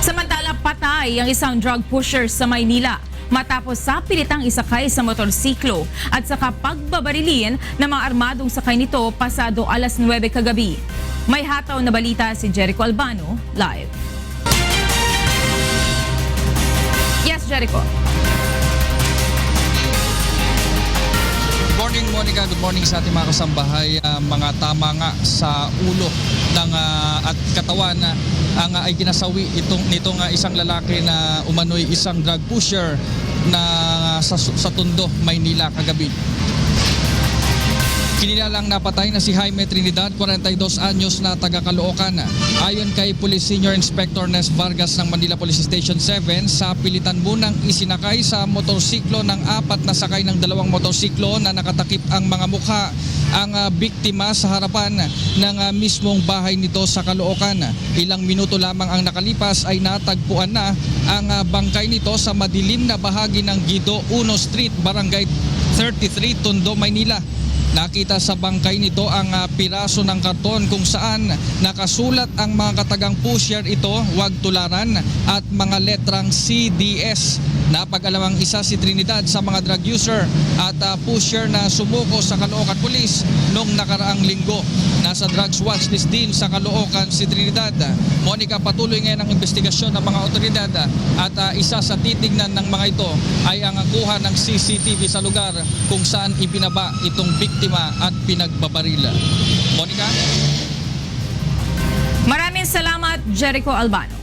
Samantala, patay ang isang drug pusher sa Maynila matapos sa pilitang isakay sa motorsiklo at sa pagbabarilin ng mga armadong sakay nito pasado alas 9 kagabi. May hataw na balita si Jericho Albano, live. Yes, Jericho. Good morning, Monica. Good morning sa ating mga kasambahay. Mga tama nga sa ulo ng at katawan ay ginasawi nitong isang lalaki na umano'y isang drug pusher na sa Tondo, Maynila kagabi. Kinilalang napatay na si Jaime Trinidad, 42 anyos na taga Caloocan. Ayon kay Police Senior Inspector Nes Vargas ng Manila Police Station 7, sa pilitan munang isinakay sa motorsiklo ng apat na sakay ng dalawang motorsiklo na nakatakip ang mga mukha ang biktima sa harapan ng mismong bahay nito sa Caloocan. Ilang minuto lamang ang nakalipas ay natagpuan na ang bangkay nito sa madilim na bahagi ng Guido 1 Street, Barangay 33, Tondo, Maynila. Nakita sa bangkay nito ang piraso ng karton kung saan nakasulat ang mga katagang pusher ito, huwag tularan, at mga letrang CDS. Napag-alamang isa si Trinidad sa mga drug user at pusher na sumuko sa Caloocan Police noong nakaraang linggo. Nasa drugs watch list din sa Caloocan si Trinidad. Monica, patuloy ngayon ang investigasyon ng mga otoridad at isa sa titignan ng mga ito ay ang kuha ng CCTV sa lugar kung saan ibinaba itong biktima at pinagbabarila. Monica? Maraming salamat, Jericho Albano.